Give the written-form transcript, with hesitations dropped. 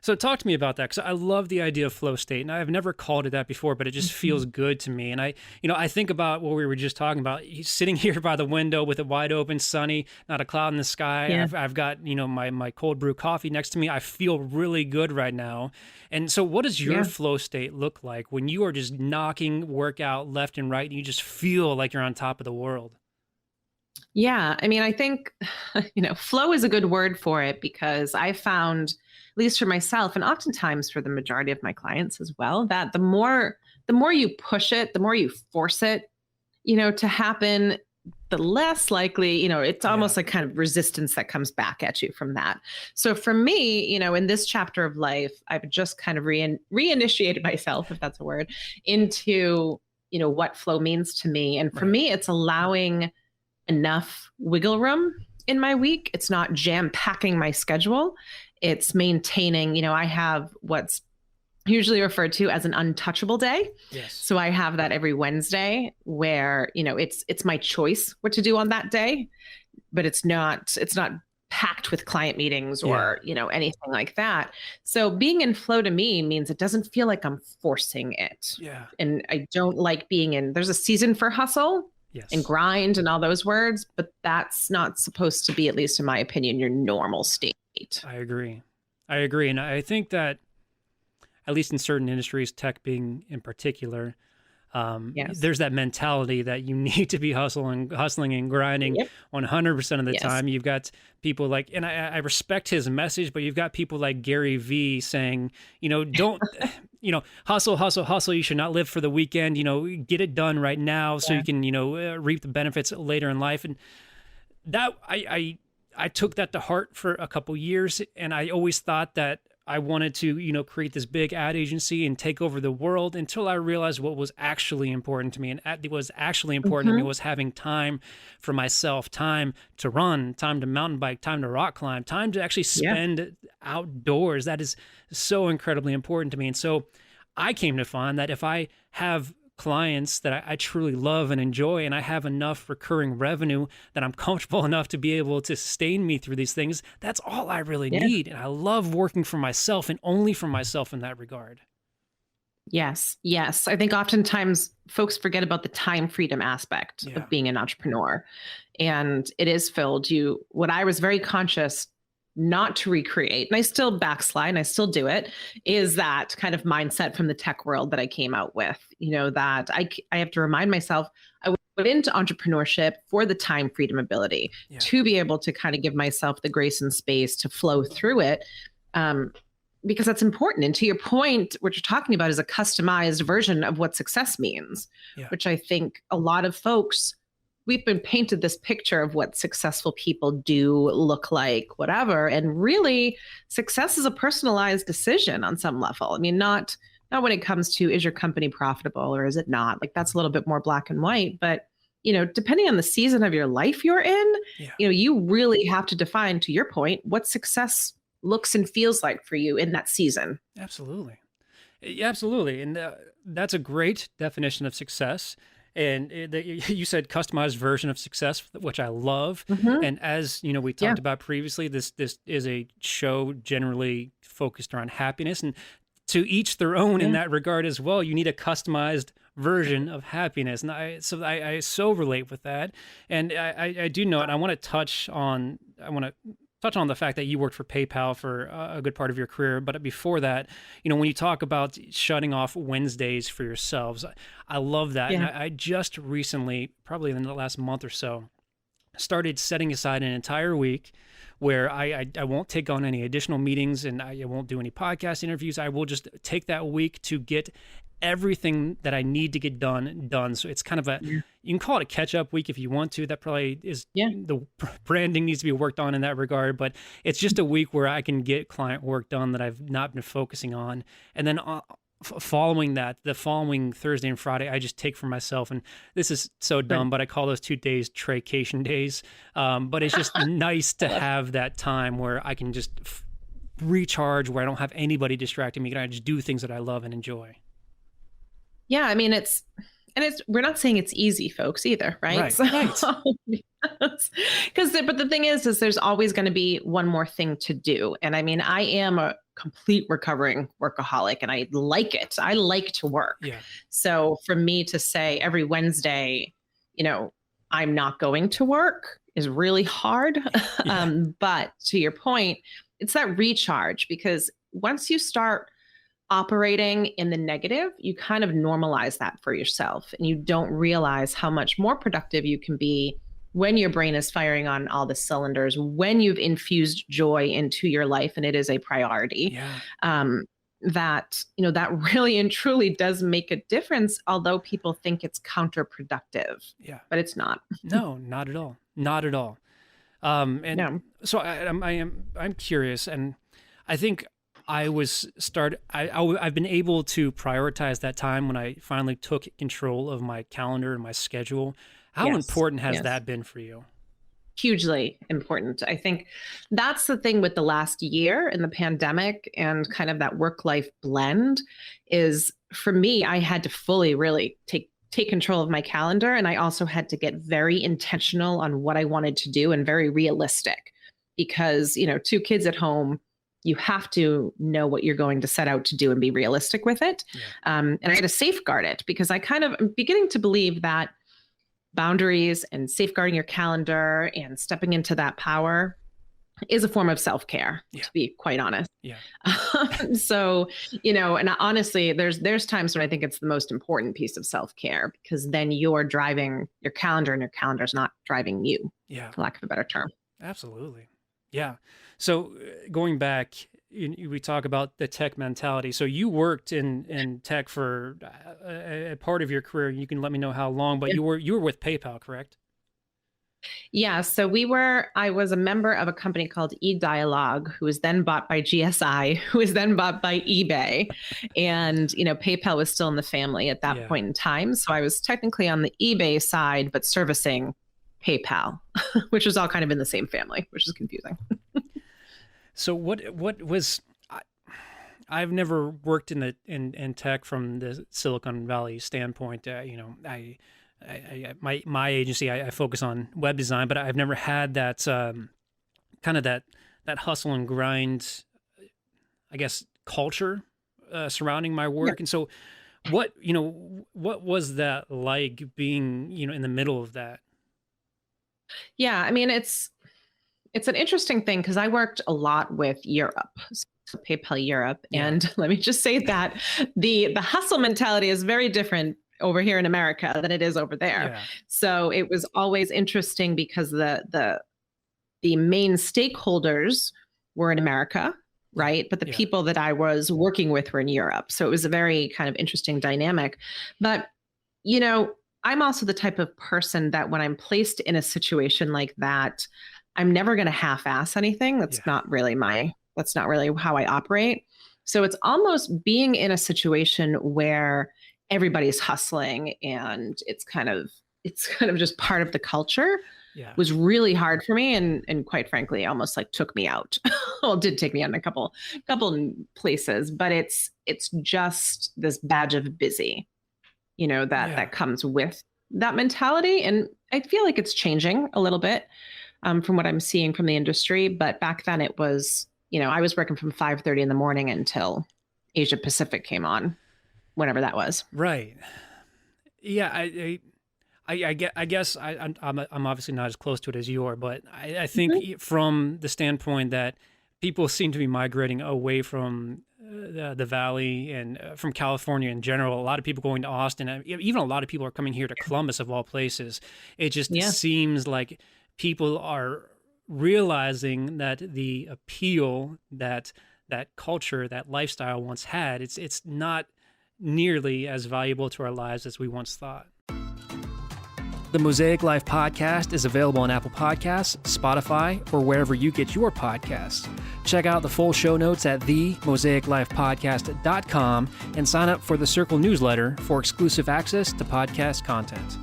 So talk to me about that, because I love the idea of flow state, and I've never called it that before, but it just feels Mhm. good to me. And I think about what we were just talking about. Sitting here by the window with it wide open, sunny, not a cloud in the sky. Yeah. I've got my cold brew coffee next to me. I feel really good right now. And so, what does your Yeah. flow state look like when you are just knocking workout left and right, and you just feel like you're on top of the world? Yeah. I mean, I think, flow is a good word for it because I found, at least for myself, and oftentimes for the majority of my clients as well, that the more you push it, the more you force it, to happen, the less likely, it's Yeah. almost like kind of resistance that comes back at you from that. So for me, in this chapter of life, I've just kind of reinitiated myself, if that's a word, into, what flow means to me. And for Right. me, it's allowing enough wiggle room in my week. It's not jam packing my schedule. It's maintaining, I have what's usually referred to as an untouchable day. Yes. So I have that every Wednesday where, it's my choice what to do on that day, but it's not packed with client meetings Yeah. or, anything like that. So being in flow to me means it doesn't feel like I'm forcing it. Yeah. And I don't like being there's a season for hustle and Yes. grind and all those words, but that's not supposed to be, at least in my opinion, your normal state. I agree. I agree. And I think that, at least in certain industries, tech being in particular, Yes. there's that mentality that you need to be hustling and grinding Yep. 100% of the Yes. time. You've got people like, and I respect his message, but you've got people like Gary Vee saying, don't, hustle, hustle, hustle. You should not live for the weekend. Get it done right now so Yeah. you can, reap the benefits later in life. And that I took that to heart for a couple years, and I always thought that I wanted to, create this big ad agency and take over the world, until I realized what was actually important to me. And what was actually important to me Hmm. was having time for myself, time to run, time to mountain bike, time to rock climb, time to actually Yeah. spend outdoors. That is so incredibly important to me. And so I came to find that if I have clients that I truly love and enjoy, and I have enough recurring revenue that I'm comfortable enough to be able to sustain me through these things, that's all I really Yeah. need. And I love working for myself, and only for myself in that regard. Yes. Yes. I think oftentimes folks forget about the time freedom aspect Yeah. of being an entrepreneur. And it is filled. What I was very conscious not to recreate, and I still backslide and I still do it, is that kind of mindset from the tech world that I came out with, that I have to remind myself I went into entrepreneurship for the time freedom ability Yeah. to be able to kind of give myself the grace and space to flow through it. Um, because that's important. And to your point, what you're talking about is a customized version of what success means, Yeah. which I think a lot of folks, we've been painted this picture of what successful people do look like, whatever. And really, success is a personalized decision on some level. I mean, not when it comes to, is your company profitable or is it not? Like that's a little bit more black and white. But depending on the season of your life you're in, Yeah. you really have to define, to your point, what success looks and feels like for you in that season. Absolutely. Yeah, absolutely. And that's a great definition of success. And you said customized version of success, which I love. Hmm. And as we Yeah. talked about previously, this is a show generally focused around happiness, and to each their own in Yeah. that regard as well. You need a customized version of happiness, and I so relate with that. And I do know it. I want to touch on the fact that you worked for PayPal for a good part of your career. But before that, when you talk about shutting off Wednesdays for yourselves, I love that. And Yeah. I just recently, probably in the last month or so, started setting aside an entire week where I won't take on any additional meetings, and I won't do any podcast interviews. I will just take that week to get everything that I need to get done. So it's kind of Yeah. you can call it a catch up week if you want to. That probably is, Yeah. the branding needs to be worked on in that regard, but it's just a week where I can get client work done that I've not been focusing on. And then following that, the following Thursday and Friday, I just take for myself. And this is so Right. dumb, but I call those 2 days traycation days. But it's just nice to have that time where I can just recharge, where I don't have anybody distracting me, and I just do things that I love and enjoy. Yeah. I mean, And we're not saying it's easy, folks, either, right? Right, So, right. but the thing is there's always going to be one more thing to do. And I mean, I am a complete recovering workaholic and I like it. I like to work. Yeah. So for me to say every Wednesday, I'm not going to work is really hard. Yeah. But to your point, it's that recharge, because once you start operating in the negative, you kind of normalize that for yourself and you don't realize how much more productive you can be when your brain is firing on all the cylinders, when you've infused joy into your life and it is a priority. Yeah. That really and truly does make a difference, although people think it's counterproductive. Yeah. But it's not. No, not at all. Not at all. And No. so I'm curious, and I think I've been able to prioritize that time when I finally took control of my calendar and my schedule. How Yes. important has Yes. that been for you? Hugely important. I think that's the thing with the last year and the pandemic and kind of that work-life blend is, for me, I had to fully really take control of my calendar. And I also had to get very intentional on what I wanted to do and very realistic, because, 2 kids at home, you have to know what you're going to set out to do and be realistic with it. Yeah. And I had to safeguard it, because I kind of am beginning to believe that boundaries and safeguarding your calendar and stepping into that power is a form of self-care, Yeah. to be quite honest. Yeah. So, and honestly, there's times when I think it's the most important piece of self-care, because then you're driving your calendar and your calendar's not driving you, Yeah. for lack of a better term. Absolutely. Yeah. So going back, we talk about the tech mentality. So you worked in tech for a part of your career. You can let me know how long, but you were with PayPal, correct? Yeah. So I was a member of a company called eDialogue, who was then bought by GSI, who was then bought by eBay. And, PayPal was still in the family at that Yeah. point in time. So I was technically on the eBay side, but servicing PayPal, which was all kind of in the same family, which is confusing. So what was I've never worked in tech from the Silicon Valley standpoint. My agency, I focus on web design, but I've never had that kind of that hustle and grind, I guess, culture surrounding my work. Yeah. And so what was that like being, in the middle of that? Yeah. I mean, it's an interesting thing, because I worked a lot with Europe, so PayPal Europe. Yeah. And let me just say that the hustle mentality is very different over here in America than it is over there. Yeah. So it was always interesting, because the main stakeholders were in America, right? But the Yeah. people that I was working with were in Europe. So it was a very kind of interesting dynamic. But, I'm also the type of person that when I'm placed in a situation like that, I'm never going to half-ass anything. That's Yeah. not really how I operate. So it's almost being in a situation where everybody's hustling and it's kind of just part of the culture Yeah. was really hard for me, and quite frankly, almost like took me out. Well, it did take me out in a couple places, but it's just this badge of busy, Yeah. that comes with that mentality. And I feel like it's changing a little bit from what I'm seeing from the industry. But back then it was, I was working from 5:30 in the morning until Asia Pacific came on, whenever that was. Right. Yeah. I guess I'm obviously not as close to it as you are, but I think from the standpoint that people seem to be migrating away from the Valley and from California in general. A lot of people going to Austin. Even a lot of people are coming here to Columbus, of all places. It just seems like people are realizing that the appeal that culture, that lifestyle once had, it's not nearly as valuable to our lives as we once thought. The Mosaic Life podcast is available on Apple Podcasts, Spotify, or wherever you get your podcasts. Check out the full show notes at themosaiclifepodcast.com and sign up for the Circle newsletter for exclusive access to podcast content.